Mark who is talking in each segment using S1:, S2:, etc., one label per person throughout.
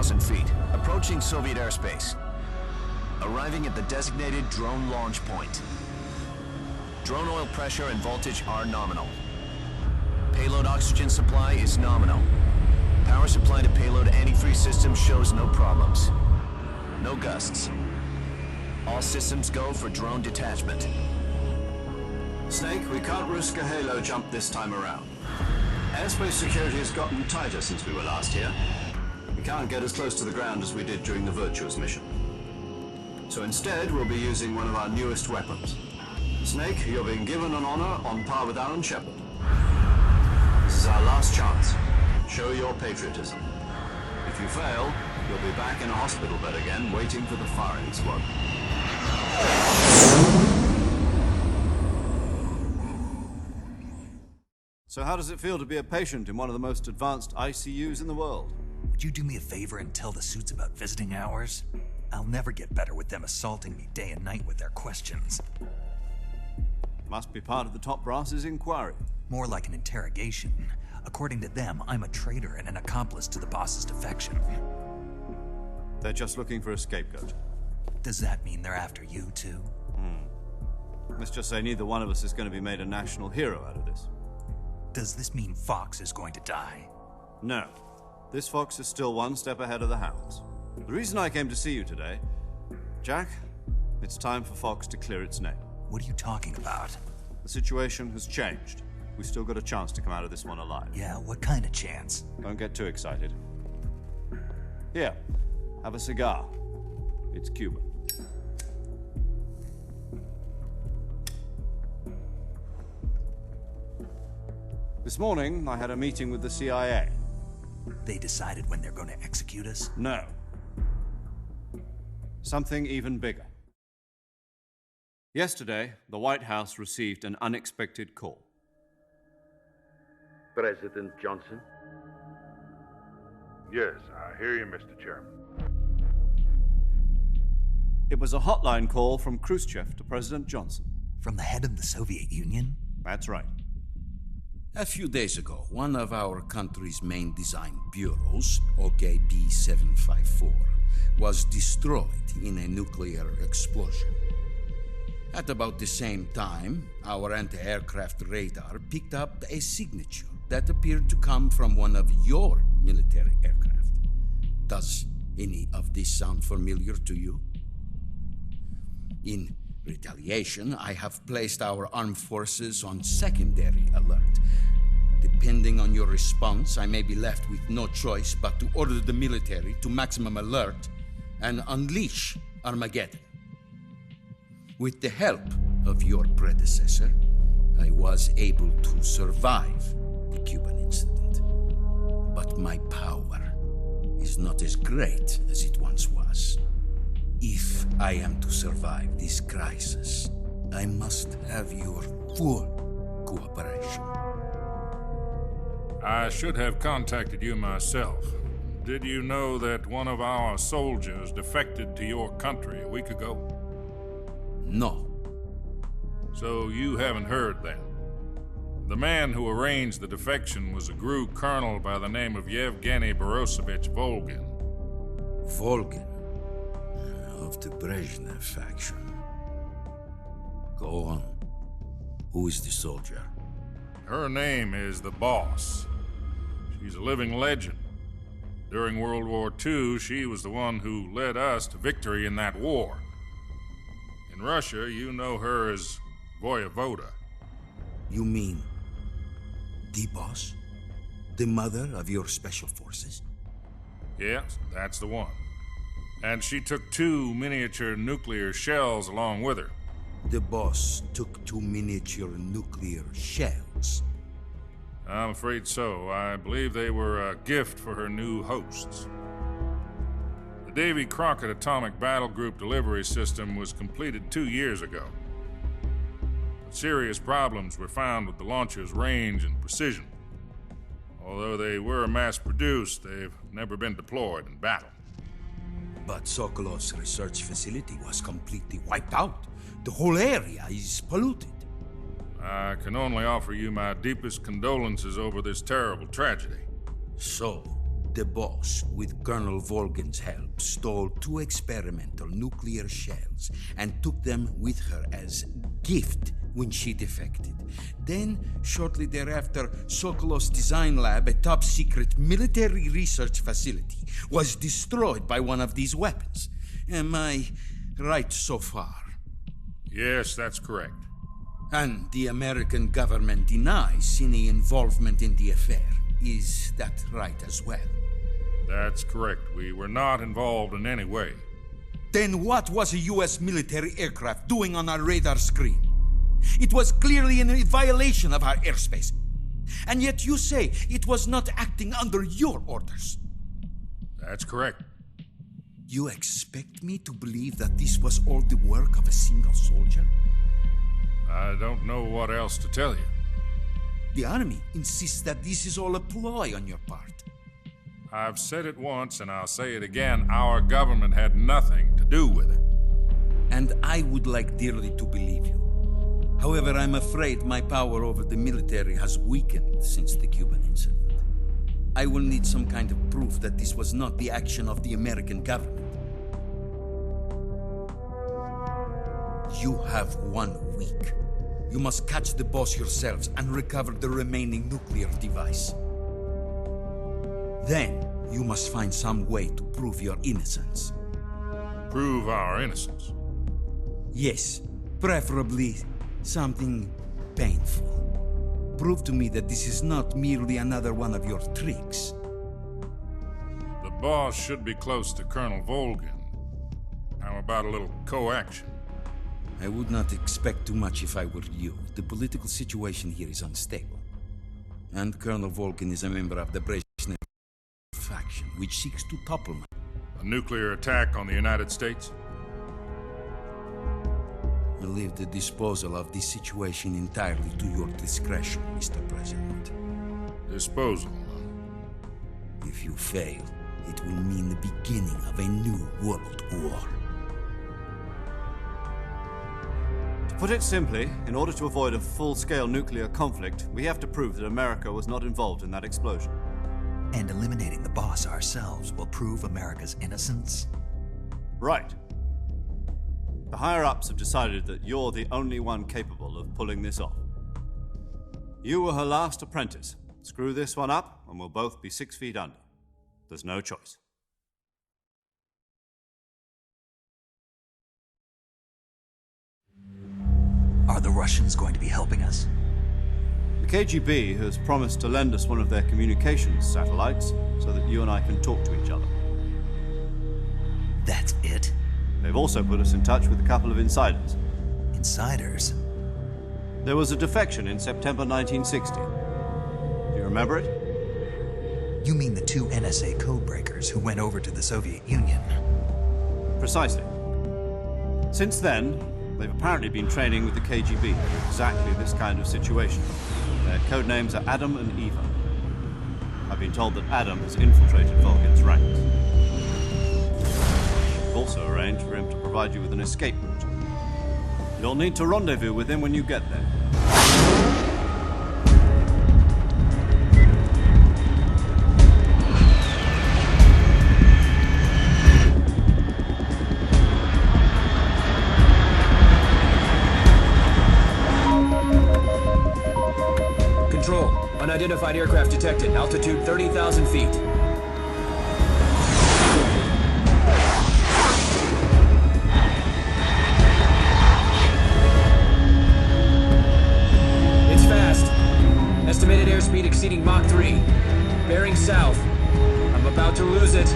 S1: 2,000 feet, approaching Soviet airspace. Arriving at the designated drone launch point. Drone oil pressure and voltage are nominal. Payload oxygen supply is nominal. Power supply to payload antifreeze system shows no problems. No gusts. All systems go for drone detachment.
S2: Snake, we can't risk a halo jump this time around. Airspace security has gotten tighter since we were last here. We can't get as close to the ground as we did during the Virtuous mission. So instead, we'll be using one of our newest weapons. Snake, you're being given an honor on par with Alan Shepard. This is our last chance. Show your patriotism. If you fail, you'll be back in a hospital bed again, waiting for the firing squad.
S3: So how does it feel to be a patient in one of the most advanced ICUs in the world?
S4: Would you do me a favor and tell the suits about visiting hours? I'll never get better with them assaulting me day and night with their questions.
S3: Must be part of the top brass's inquiry.
S4: More like an interrogation. According to them, I'm a traitor and an accomplice to the boss's defection.
S3: They're just looking for a scapegoat.
S4: Does that mean they're after you, too?
S3: Let's just say neither one of us is going to be made a national hero out of this.
S4: Does this mean Fox is going to die?
S3: No. This fox is still one step ahead of the hounds. The reason I came to see you today, Jack, it's time for Fox to clear its name.
S4: What are you talking about?
S3: The situation has changed. We've still got a chance to come out of this one alive.
S4: Yeah, what kind of chance?
S3: Don't get too excited. Here, have a cigar. It's Cuban. This morning, I had a meeting with the CIA.
S4: They decided when they're going to execute us?
S3: No. Something even bigger. Yesterday, the White House received an unexpected call.
S5: President Johnson?
S6: Yes, I hear you, Mr. Chairman.
S3: It was a hotline call from Khrushchev to President Johnson.
S4: From the head of the Soviet Union?
S3: That's right.
S7: A few days ago, one of our country's main design bureaus, OKB 754, was destroyed in a nuclear explosion. At about the same time, our anti-aircraft radar picked up a signature that appeared to come from one of your military aircraft. Does any of this sound familiar to you? In retaliation, I have placed our armed forces on secondary alert. Depending on your response, I may be left with no choice but to order the military to maximum alert and unleash Armageddon. With the help of your predecessor, I was able to survive the Cuban incident. But my power is not as great as it once was. If I am to survive this crisis, I must have your full cooperation.
S6: I should have contacted you myself. Did you know that one of our soldiers defected to your country a week ago?
S7: No.
S6: So you haven't heard then. The man who arranged the defection was a GRU colonel by the name of Yevgeny Borosovich Volgin.
S7: Volgin, of the Brezhnev faction. Go on. Who is the soldier?
S6: Her name is the Boss. She's a living legend. During World War II, she was the one who led us to victory in that war. In Russia, you know her as Voyevoda.
S7: You mean the Boss? The mother of your special forces?
S6: Yes, that's the one. And she took 2 miniature nuclear shells along with her.
S7: The Boss took 2 miniature nuclear shells.
S6: I'm afraid so. I believe they were a gift for her new hosts. The Davy Crockett Atomic Battle Group delivery system was completed 2 years ago. But serious problems were found with the launcher's range and precision. Although they were mass-produced, they've never been deployed in battle.
S7: But Sokolov's research facility was completely wiped out. The whole area is polluted.
S6: I can only offer you my deepest condolences over this terrible tragedy.
S7: So, The boss, with Colonel Volgin's help, stole 2 experimental nuclear shells and took them with her as gift when she defected. Then, shortly thereafter, Sokolov's design lab, a top-secret military research facility, was destroyed by one of these weapons. Am I right so far?
S6: Yes, that's correct.
S7: And the American government denies any involvement in the affair. Is that right as well?
S6: That's correct. We were not involved in any way.
S7: Then what was a U.S. military aircraft doing on our radar screen? It was clearly in violation of our airspace. And yet you say it was not acting under your orders.
S6: That's correct.
S7: You expect me to believe that this was all the work of a single soldier?
S6: I don't know what else to tell you.
S7: The army insists that this is all a ploy on your part.
S6: I've said it once and I'll say it again. Our government had nothing to do with it.
S7: And I would like dearly to believe you. However, I'm afraid my power over the military has weakened since the Cuban incident. I will need some kind of proof that this was not the action of the American government. You have 1 week. You must catch the boss yourselves and recover the remaining nuclear device. Then, you must find some way to prove your innocence.
S6: Prove our innocence.
S7: Yes, preferably something painful. Prove to me that this is not merely another one of your tricks.
S6: The boss should be close to Colonel Volgin. How about a little co-action?
S7: I would not expect too much if I were you. The political situation here is unstable. And Colonel Volgin is a member of the Brezhnev faction, which seeks to topple me.
S6: A nuclear attack on the United States?
S7: I leave the disposal of this situation entirely to your discretion, Mr. President.
S6: Disposal?
S7: If you fail, it will mean the beginning of a new world war.
S3: To put it simply, in order to avoid a full-scale nuclear conflict, we have to prove that America was not involved in that explosion.
S4: And eliminating the boss ourselves will prove America's innocence?
S3: Right. The higher-ups have decided that you're the only one capable of pulling this off. You were her last apprentice. Screw this one up, and we'll both be 6 feet under. There's no choice.
S4: Are the Russians going to be helping us?
S3: The KGB has promised to lend us one of their communications satellites so that you and I can talk to each other.
S4: That's it?
S3: They've also put us in touch with a couple of insiders.
S4: Insiders?
S3: There was a defection in September 1960. Do you remember it?
S4: You mean the 2 NSA codebreakers who went over to the Soviet Union?
S3: Precisely. Since then, they've apparently been training with the KGB for exactly this kind of situation. Their codenames are Adam and Eva. I've been told that Adam has infiltrated Volgin's ranks. We've also arranged for him to provide you with an escape route. You'll need to rendezvous with him when you get there.
S5: Control. Unidentified aircraft detected. Altitude 30,000 feet. It's fast. Estimated airspeed exceeding Mach 3. Bearing south. I'm about to lose it.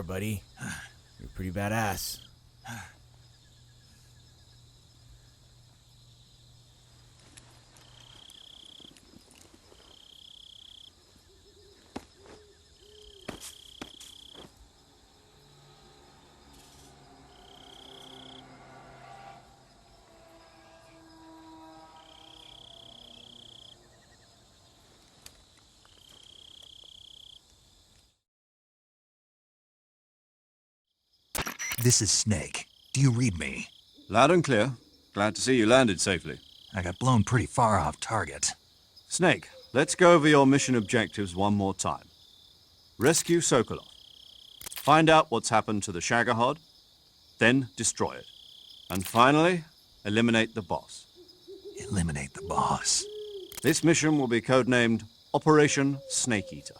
S5: are, buddy. You're pretty badass.
S4: This is Snake. Do you read me?
S3: Loud and clear. Glad to see you landed safely.
S4: I got blown pretty far off target.
S3: Snake, let's go over your mission objectives one more time. Rescue Sokolov. Find out what's happened to the Shagohod, then destroy it. And finally, eliminate the boss.
S4: Eliminate the boss.
S3: This mission will be codenamed Operation Snake Eater.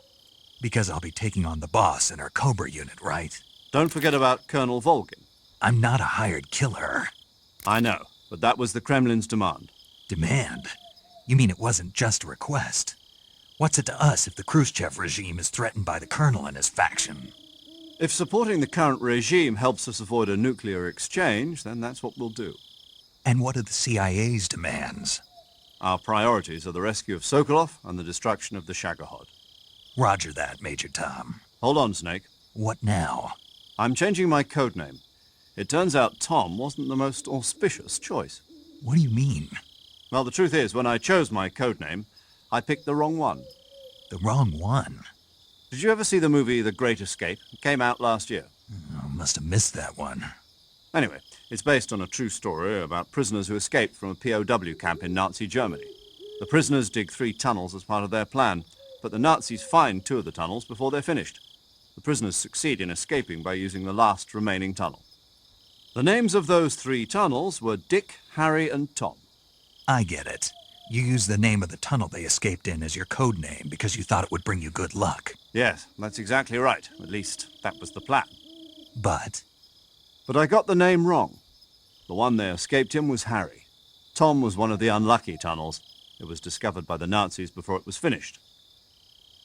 S4: Because I'll be taking on the boss in our Cobra unit, right?
S3: Don't forget about Colonel Volgin.
S4: I'm not a hired killer.
S3: I know, but that was the Kremlin's demand.
S4: Demand? You mean it wasn't just a request? What's it to us if the Khrushchev regime is threatened by the Colonel and his faction?
S3: If supporting the current regime helps us avoid a nuclear exchange, then that's what we'll do.
S4: And what are the CIA's demands?
S3: Our priorities are the rescue of Sokolov and the destruction of the Shagohod.
S4: Roger that, Major Tom.
S3: Hold on, Snake.
S4: What now?
S3: I'm changing my codename. It turns out Tom wasn't the most auspicious choice.
S4: What do you mean?
S3: Well, the truth is, when I chose my codename, I picked the wrong one.
S4: The wrong one?
S3: Did you ever see the movie The Great Escape? It came out last year.
S4: Oh, must have missed that one.
S3: Anyway, it's based on a true story about prisoners who escaped from a POW camp in Nazi Germany. The prisoners dig 3 tunnels as part of their plan, but the Nazis find 2 of the tunnels before they're finished. The prisoners succeed in escaping by using the last remaining tunnel. The names of those 3 tunnels were Dick, Harry, and Tom.
S4: I get it. You used the name of the tunnel they escaped in as your code name because you thought it would bring you good luck.
S3: Yes, that's exactly right. At least, that was the plan.
S4: But
S3: I got the name wrong. The one they escaped in was Harry. Tom was one of the unlucky tunnels. It was discovered by the Nazis before it was finished.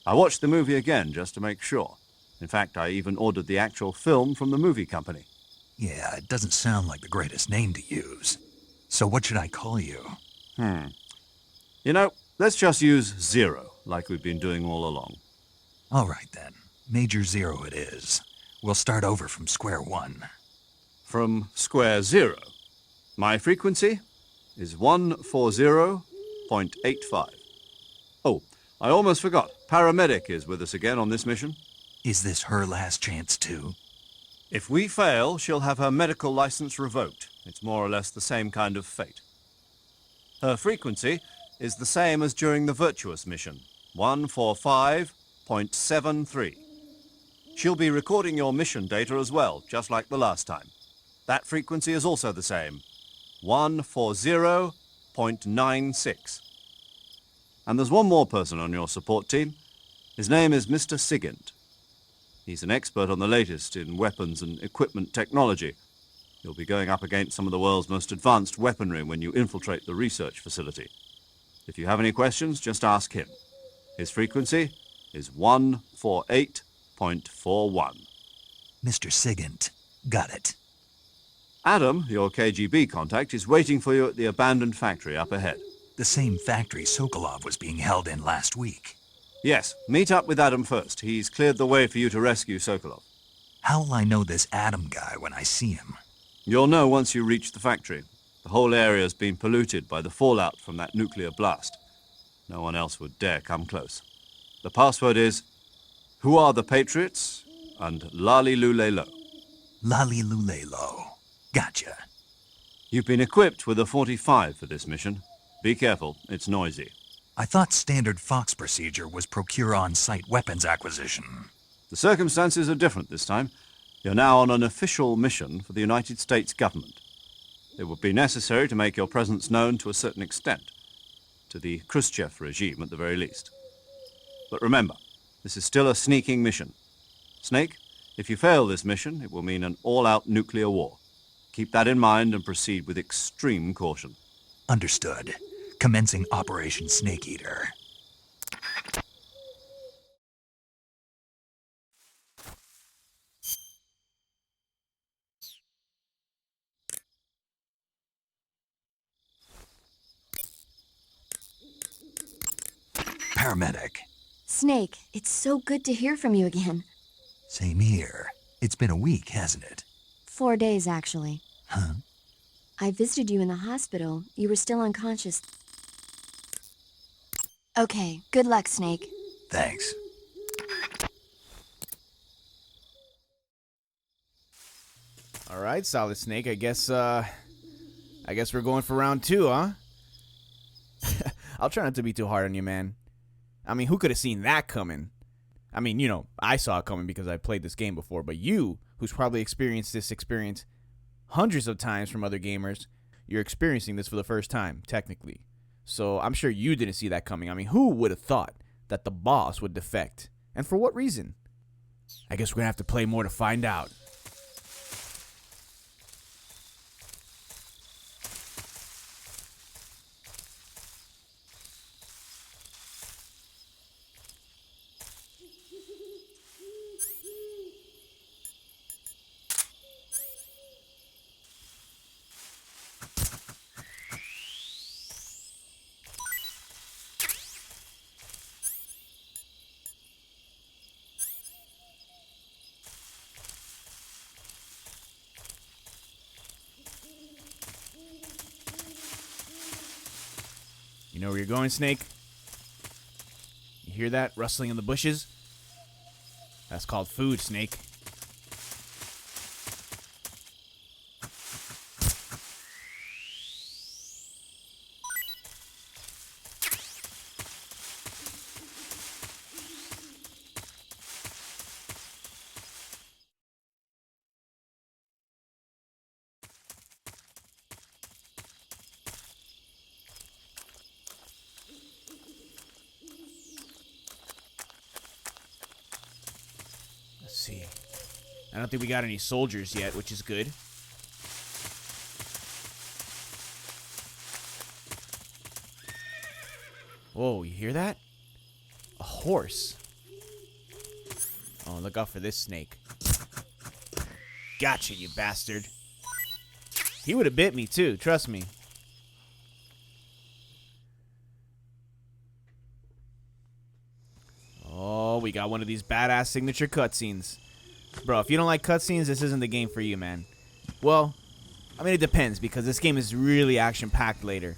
S3: I watched the movie again just to make sure. In fact, I even ordered the actual film from the movie company.
S4: yeah, it doesn't sound like the greatest name to use. So what should I call you?
S3: You know, let's just use Zero, like we've been doing all along.
S4: All right then. Major Zero it is. We'll start over from square one.
S3: From square 0. My frequency is 140.85. Oh, I almost forgot. Paramedic is with us again on this mission.
S4: Is this her last chance too?
S3: If we fail, she'll have her medical license revoked. It's more or less the same kind of fate. Her frequency is the same as during the Virtuous mission, 145.73. She'll be recording your mission data as well, just like the last time. That frequency is also the same, 140.96. And there's one more person on your support team. His name is Mr. Sigint. He's an expert on the latest in weapons and equipment technology. You'll be going up against some of the world's most advanced weaponry when you infiltrate the research facility. If you have any questions, just ask him. His frequency is 148.41.
S4: Mr. Sigint. Got it.
S3: Adam, your KGB contact, is waiting for you at the abandoned factory up ahead.
S4: The same factory Sokolov was being held in last week.
S3: Yes, meet up with Adam first. He's cleared the way for you to rescue Sokolov.
S4: How will I know this Adam guy when I see him?
S3: You'll know once you reach the factory. The whole area's been polluted by the fallout from that nuclear blast. No one else would dare come close. The password is, "Who are the Patriots?" and Lali Lulelo.
S4: Lali Lulelo. Gotcha.
S3: You've been equipped with a 45 for this mission. Be careful, it's noisy.
S4: I thought standard Fox procedure was procure on-site weapons acquisition.
S3: The circumstances are different this time. You're now on an official mission for the United States government. It would be necessary to make your presence known to a certain extent, to the Khrushchev regime at the very least. But remember, this is still a sneaking mission. Snake, if you fail this mission, it will mean an all-out nuclear war. Keep that in mind and proceed with extreme caution.
S4: Understood. Commencing Operation Snake Eater. paramedic.
S8: Snake, it's so good to hear from you again.
S4: Same here. It's been a week, hasn't it?
S8: 4 days, actually.
S4: Huh?
S8: I visited you in the hospital. You were still unconscious. Okay, good luck, Snake.
S4: Thanks.
S9: All right, Solid Snake. I guess we're going for round 2, huh? I'll try not to be too hard on you, man. I mean, who could have seen that coming? I mean, I saw it coming because I played this game before, but you, who's probably experienced this experience hundreds of times from other gamers, you're experiencing this for the first time, technically. So I'm sure you didn't see that coming. I mean, who would have thought that the boss would defect? And for what reason? I guess we're going to have to play more to find out. You know where you're going, Snake? You hear that rustling in the bushes? That's called food, Snake. Let's see. I don't think we got any soldiers yet, which is good. Whoa, you hear that? A horse. Oh, look out for this snake. Gotcha, you bastard. He would have bit me too, trust me. Oh, we got one of these badass signature cutscenes. Bro, if you don't like cutscenes, this isn't the game for you, man. Well, I mean, it depends, because this game is really action-packed later.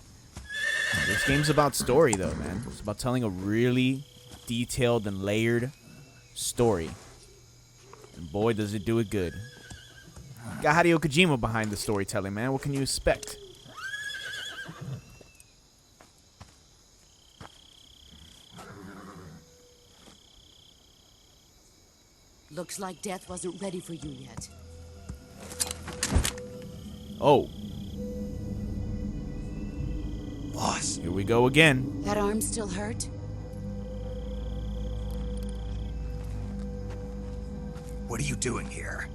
S9: This game's about story, though, man. It's about telling a really detailed and layered story. And boy, does it do it good. Got Hideo Kojima behind the storytelling, man. What can you expect?
S10: Looks like death wasn't ready for you yet.
S9: Oh.
S4: Boss.
S9: Here we go again.
S10: That arm still hurt?
S4: What are you doing here?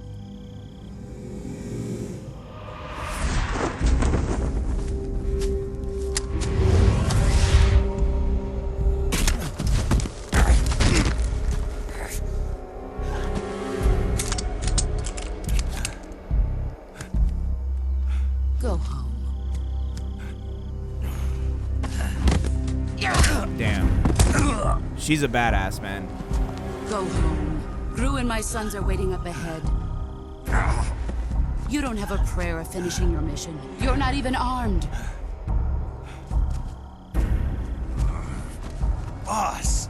S10: Go home.
S9: Damn. She's a badass, man.
S10: Go home. Gru and my sons are waiting up ahead. You don't have a prayer of finishing your mission. You're not even armed.
S4: Boss.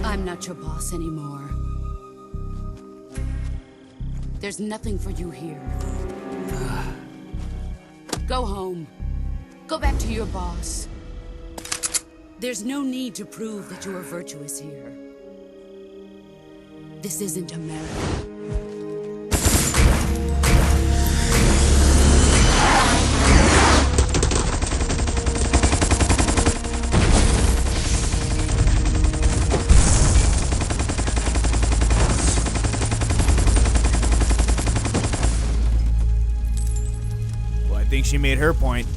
S10: I'm not your boss anymore. There's nothing for you here. Go home. Go back to your boss. There's no need to prove that you are virtuous here. This isn't America.
S9: I think she made her point.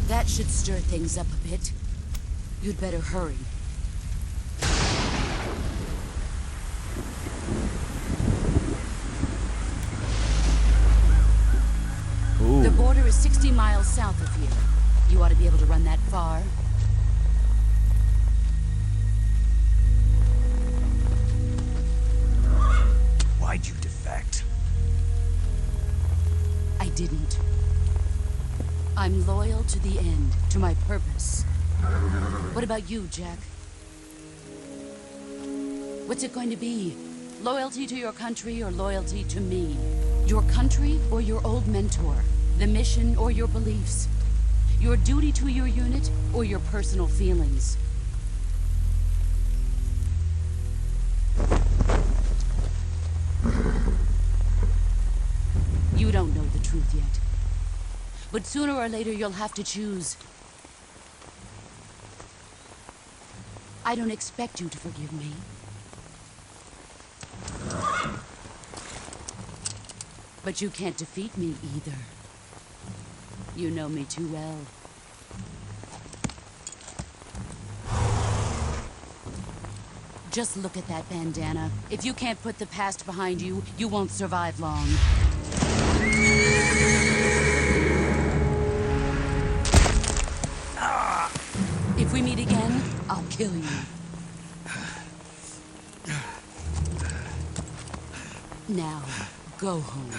S10: That should stir things up a bit. You'd better hurry. is 60 miles south of here. You ought to be able to run that far.
S4: Why'd you defect?
S10: I didn't. I'm loyal to the end, to my purpose. What about you, Jack? What's it going to be? Loyalty to your country or loyalty to me? Your country or your old mentor? The mission or your beliefs? Your duty to your unit or your personal feelings? You don't know the truth yet. But sooner or later you'll have to choose. I don't expect you to forgive me. But you can't defeat me either. You know me too well. Just look at that bandana. If you can't put the past behind you, you won't survive long. If we meet again, I'll kill you. Now, go home.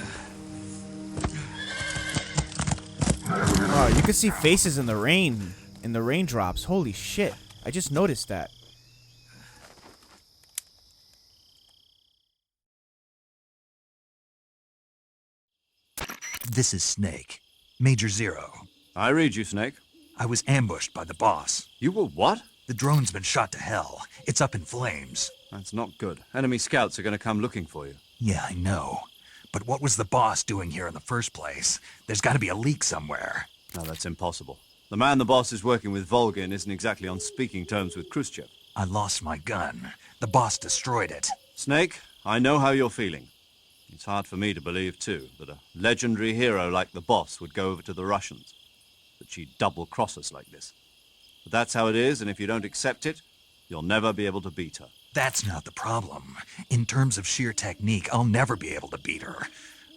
S9: Oh, you can see faces in the rain, in the raindrops. Holy shit. I just noticed that.
S4: This is Snake. Major Zero.
S3: I read you, Snake.
S4: I was ambushed by the boss.
S3: You were what?
S4: The drone's been shot to hell. It's up in flames.
S3: That's not good. Enemy scouts are going to come looking for you.
S4: Yeah, I know. But what was the boss doing here in the first place? There's got to be a leak somewhere.
S3: No, that's impossible. The man the boss is working with, Volgin, isn't exactly on speaking terms with Khrushchev.
S4: I lost my gun. The boss destroyed it.
S3: Snake, I know how you're feeling. It's hard for me to believe, too, that a legendary hero like the boss would go over to the Russians. That she'd double-cross us like this. But that's how it is, and if you don't accept it, you'll never be able to beat her.
S4: That's not the problem. In terms of sheer technique, I'll never be able to beat her.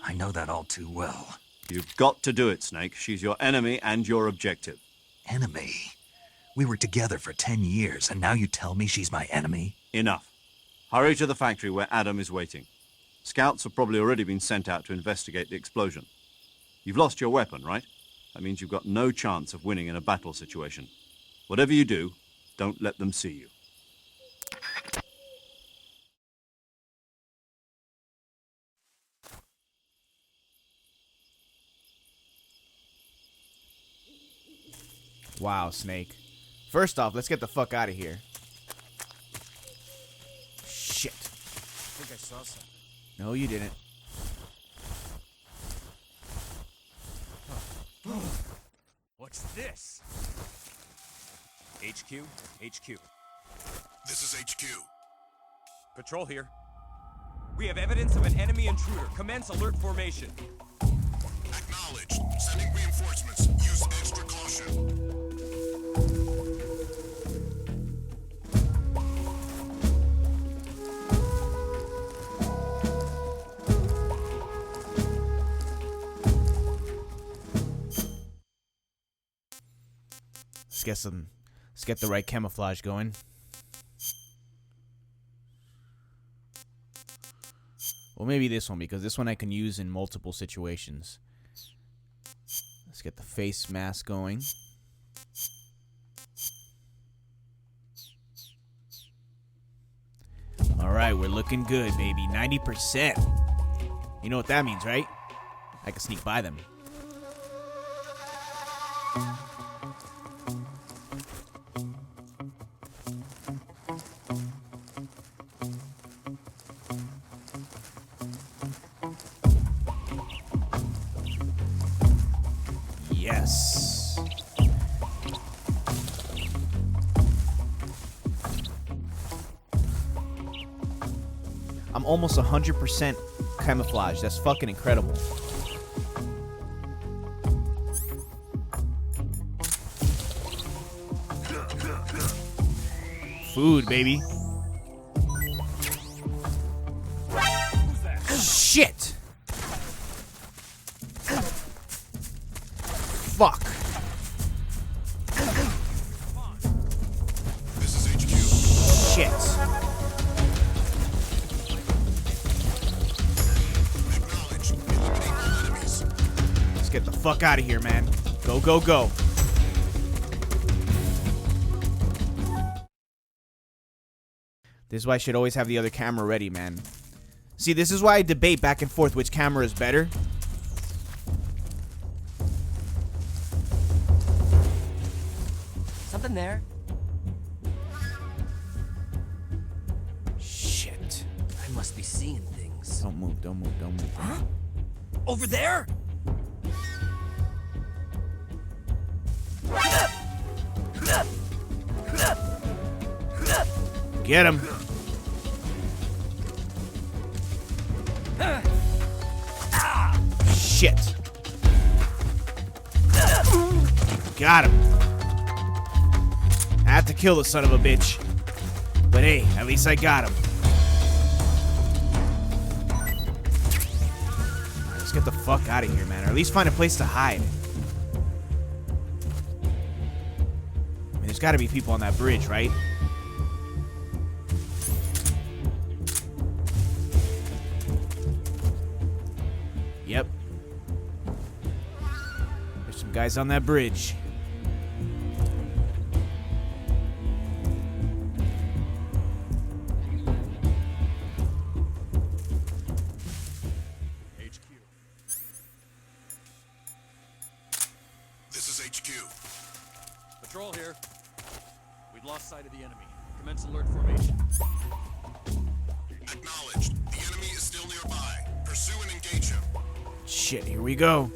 S4: I know that all too well.
S3: You've got to do it, Snake. She's your enemy and your objective.
S4: Enemy? We were together for 10 years, and now you tell me she's my enemy?
S3: Enough. Hurry to the factory where Adam is waiting. Scouts have probably already been sent out to investigate the explosion. You've lost your weapon, right? That means you've got no chance of winning in a battle situation. Whatever you do, don't let them see you.
S9: Wow, Snake. First off, let's get the fuck out of here. Shit.
S5: I think I saw something.
S9: No, you didn't.
S5: What's this? HQ? HQ.
S11: This is HQ.
S5: Patrol here. We have evidence of an enemy intruder. Commence alert formation.
S11: Acknowledged. Sending reinforcements. Use extra caution.
S9: Let's get the right camouflage going. Well, maybe this one, because this one I can use in multiple situations. Let's get the face mask going. Alright, we're looking good, baby. 90%. You know what that means, right? I can sneak by them. Yes. I'm almost 100% camouflage. That's fucking incredible. Food, baby. Shit. get the fuck out of here, man. Go, go, go. This is why I should always have the other camera ready, man. See, this is why I debate back and forth which camera is better.
S12: Something there.
S9: Shit.
S12: I must be seeing things.
S9: Don't move, don't move, don't move.
S12: Huh? Over there?
S9: Get him. Shit. Got him. I had to kill the son of a bitch. But hey, at least I got him. Alright, let's get the fuck out of here, man. Or at least find a place to hide. I mean, there's gotta be people on that bridge, right? Yep. There's some guys on that bridge.
S11: This is HQ.
S13: Patrol here. We've lost sight of the enemy. Commence alert formation.
S11: Acknowledged. The enemy is still nearby. Pursue and engage him.
S9: Shit, here we go.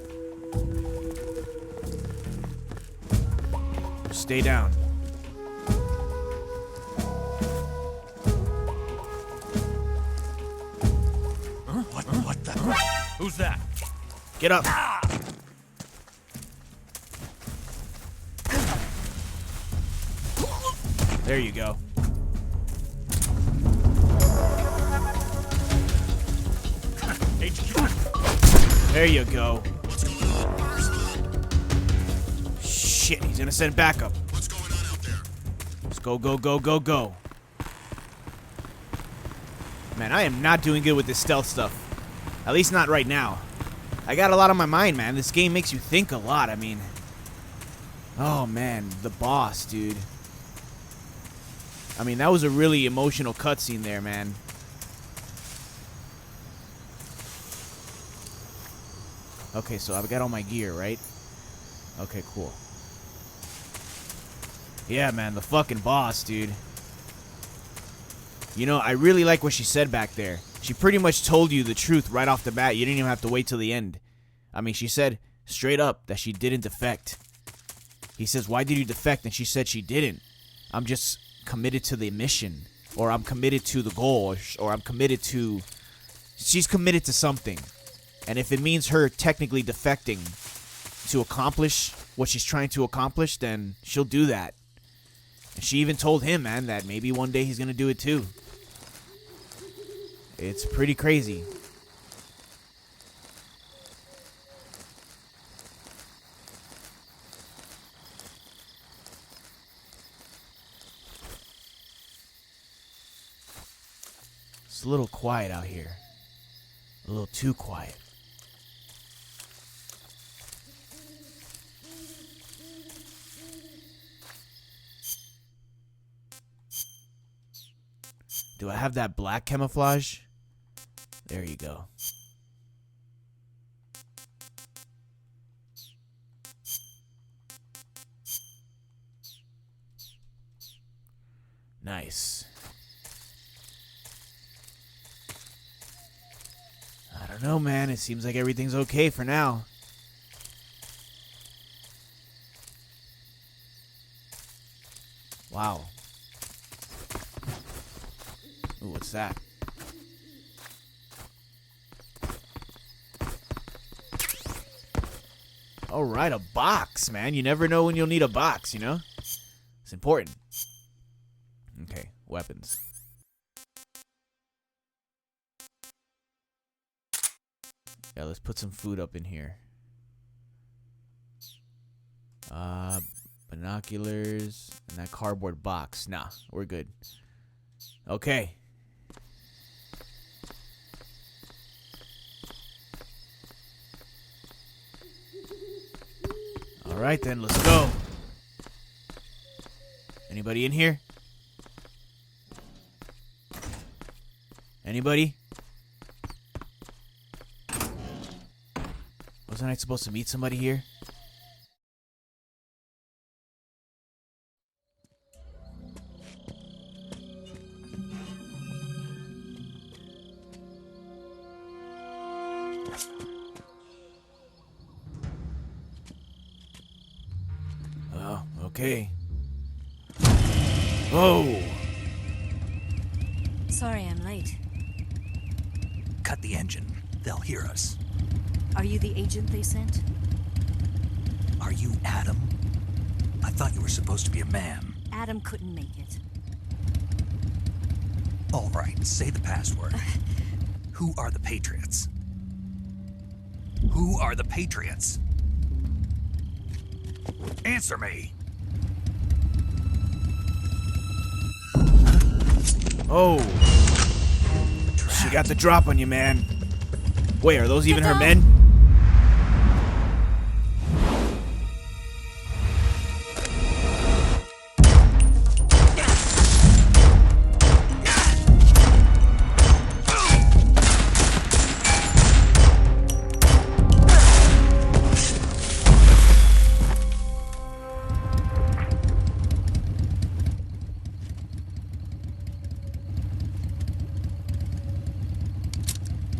S9: Stay down.
S13: What the? Who's that?
S9: Get up. There you go. There you go. Shit, he's gonna send backup.
S11: What's going on out there?
S9: Let's go, go, go, go, go. Man, I am not doing good with this stealth stuff. At least not right now. I got a lot on my mind, man. This game makes you think a lot. I mean... Oh, man. The boss, dude. I mean, that was a really emotional cutscene there, man. Okay, so I've got all my gear, right? Okay, cool. Yeah, man, the fucking boss, dude. You know, I really like what she said back there. She pretty much told you the truth right off the bat. You didn't even have to wait till the end. I mean, she said straight up that she didn't defect. He says, why did you defect? And she said she didn't. I'm just committed to the mission. Or I'm committed to the goal. Or I'm committed to... She's committed to something. And if it means her technically defecting to accomplish what she's trying to accomplish, then she'll do that. And she even told him, man, that maybe one day he's going to do it too. It's pretty crazy. It's a little quiet out here. A little too quiet. Do I have that black camouflage? There you go. Nice. I don't know, man. It seems like everything's okay for now. Wow. Ooh, what's that? Alright, a box, man. You never know when you'll need a box, you know? It's important. Okay, weapons. Yeah, let's put some food up in here. Binoculars and that cardboard box. Nah, we're good. Okay. Alright then, let's go. Anybody in here? Anybody? Wasn't I supposed to meet somebody here? Oh, okay. Oh!
S14: Sorry I'm late.
S4: Cut the engine. They'll hear us.
S14: Are you the agent they sent?
S4: Are you Adam? I thought you were supposed to be a man.
S14: Adam couldn't make it.
S4: All right, say the password. Who are the Patriots? Who are the Patriots? Answer me!
S9: Oh! She got the drop on you, man. Wait, are those even her men?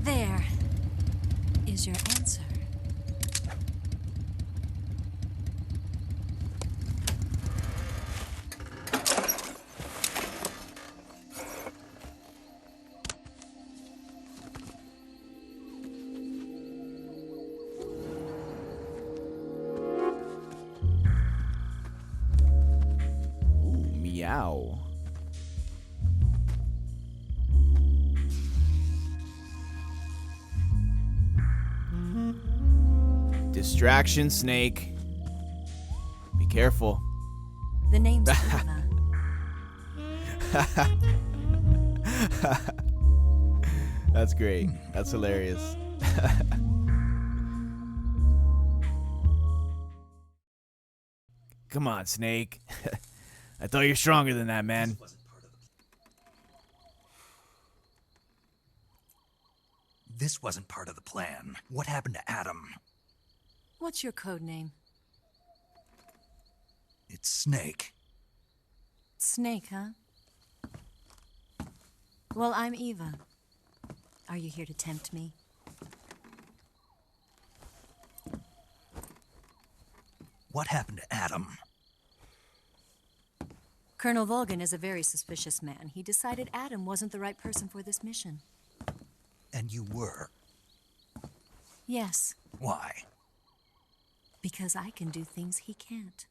S14: There is your answer.
S9: Ooh, meow. Distraction, Snake. Be careful.
S14: The name's Eva.
S9: That's great. That's hilarious. Come on, Snake. I thought you're stronger than that, man.
S4: This wasn't part of the plan. What happened to Adam?
S14: What's your code name?
S4: It's Snake.
S14: Snake, huh? Well, I'm Eva. Are you here to tempt me?
S4: What happened to Adam?
S14: Colonel Volgan is a very suspicious man. He decided Adam wasn't the right person for this mission.
S4: And you were?
S14: Yes,
S4: Why?
S14: because I can do things he can't.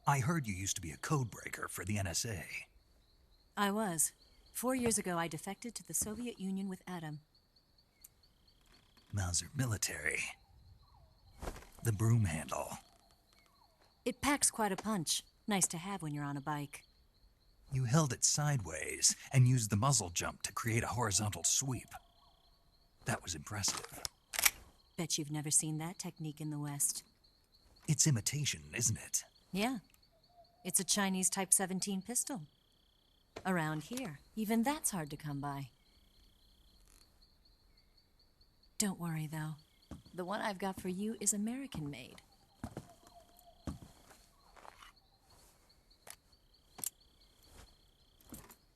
S4: I heard you used to be a codebreaker for the NSA.
S14: I was. 4 years ago, I defected to the Soviet Union with Adam.
S4: Mauser military. The broom handle.
S14: It packs quite a punch. Nice to have when you're on a bike.
S4: You held it sideways and used the muzzle jump to create a horizontal sweep. That was impressive.
S14: Bet you've never seen that technique in the West.
S4: It's imitation, isn't it?
S14: Yeah. It's a Chinese Type 17 pistol. Around here, even that's hard to come by. Don't worry, though. The one I've got for you is American-made.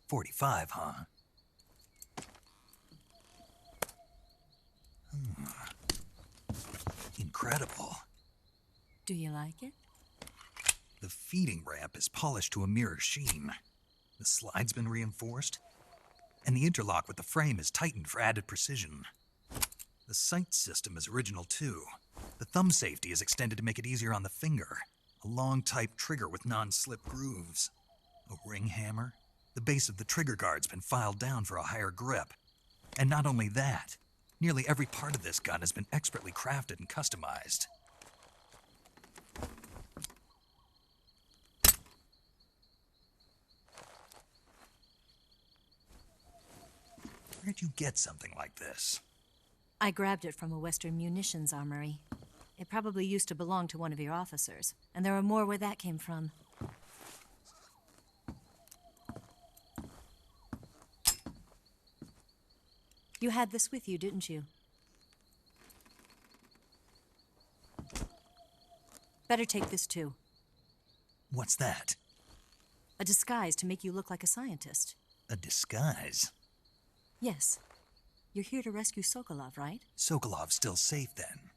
S4: .45, huh? Incredible.
S14: Do you like it?
S4: The feeding ramp is polished to a mirror sheen. The slide's been reinforced, and the interlock with the frame is tightened for added precision. The sight system is original too. The thumb safety is extended to make it easier on the finger. A long type trigger with non-slip grooves. A ring hammer. The base of the trigger guard's been filed down for a higher grip. And not only that, nearly every part of this gun has been expertly crafted and customized. Where'd you get something like this?
S14: I grabbed it from a Western munitions armory. It probably used to belong to one of your officers, and there are more where that came from. You had this with you, didn't you? Better take this too.
S4: What's that?
S14: A disguise to make you look like a scientist.
S4: A disguise?
S14: Yes. You're here to rescue Sokolov, right?
S4: Sokolov's still safe then?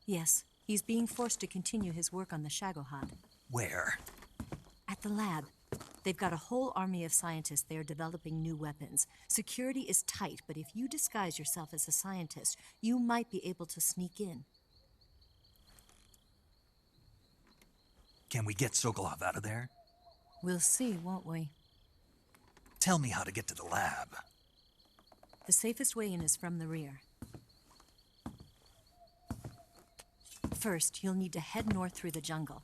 S14: Yes. He's being forced to continue his work on the Shagohod.
S4: Where?
S14: At the lab. They've got a whole army of scientists there developing new weapons. Security is tight, but if you disguise yourself as a scientist, you might be able to sneak in.
S4: Can we get Sokolov out of there?
S14: We'll see, won't we?
S4: Tell me how to get to the lab.
S14: The safest way in is from the rear. First, you'll need to head north through the jungle.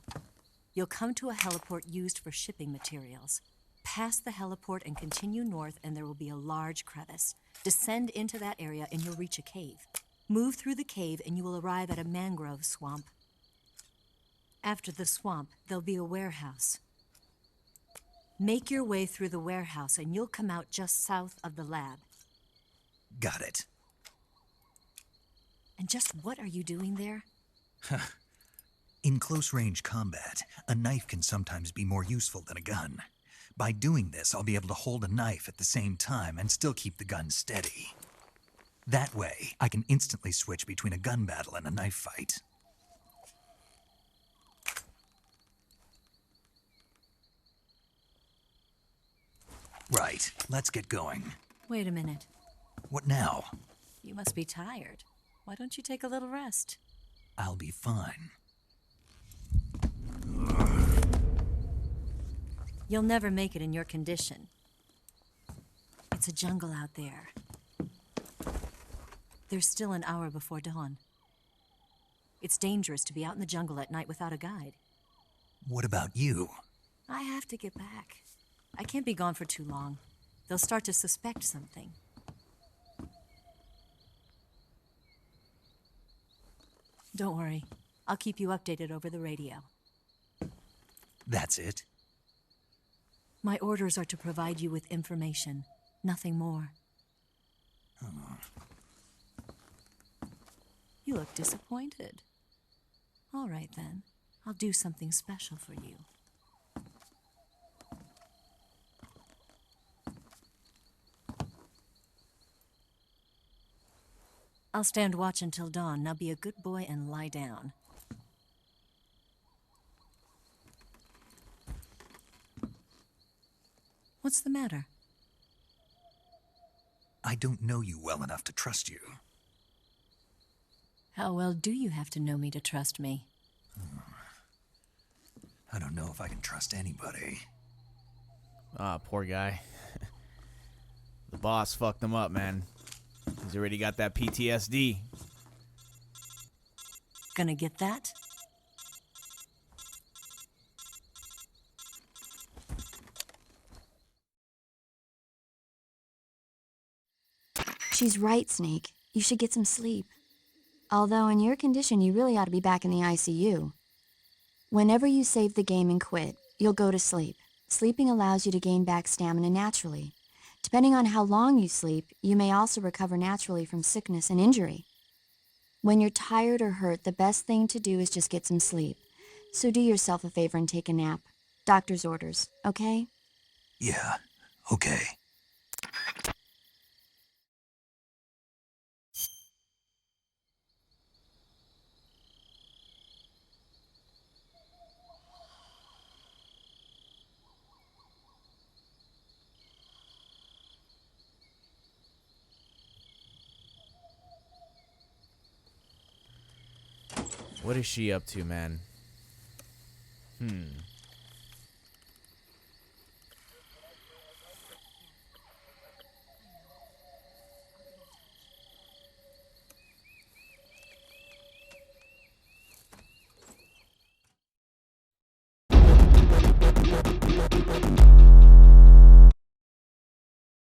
S14: You'll come to a heliport used for shipping materials. Pass the heliport and continue north, and there will be a large crevice. Descend into that area and you'll reach a cave. Move through the cave and you will arrive at a mangrove swamp. After the swamp, there'll be a warehouse. Make your way through the warehouse and you'll come out just south of the lab.
S4: Got it.
S14: And just what are you doing there?
S4: In close-range combat, a knife can sometimes be more useful than a gun. By doing this, I'll be able to hold a knife at the same time and still keep the gun steady. That way, I can instantly switch between a gun battle and a knife fight. Right, let's get going.
S14: Wait a minute.
S4: What now?
S14: You must be tired. Why don't you take a little rest?
S4: I'll be fine.
S14: You'll never make it in your condition. It's a jungle out there. There's still an hour before dawn. It's dangerous to be out in the jungle at night without a guide.
S4: What about you?
S14: I have to get back. I can't be gone for too long. They'll start to suspect something. Don't worry. I'll keep you updated over the radio.
S4: That's it?
S14: My orders are to provide you with information, nothing more.
S4: Oh.
S14: You look disappointed. All right then. I'll do something special for you. I'll stand watch until dawn. Now be a good boy and lie down. What's the matter?
S4: I don't know you well enough to trust you.
S14: How well do you have to know me to trust me?
S4: I don't know if I can trust anybody.
S9: Ah, poor guy. The boss fucked him up, man. He's already got that PTSD.
S14: Gonna get that?
S8: She's right, Snake. You should get some sleep. Although in your condition, you really ought to be back in the ICU. Whenever you save the game and quit, you'll go to sleep. Sleeping allows you to gain back stamina naturally. Depending on how long you sleep, you may also recover naturally from sickness and injury. When you're tired or hurt, the best thing to do is just get some sleep. So do yourself a favor and take a nap. Doctor's orders, okay?
S4: Yeah, okay.
S9: What is she up to, man?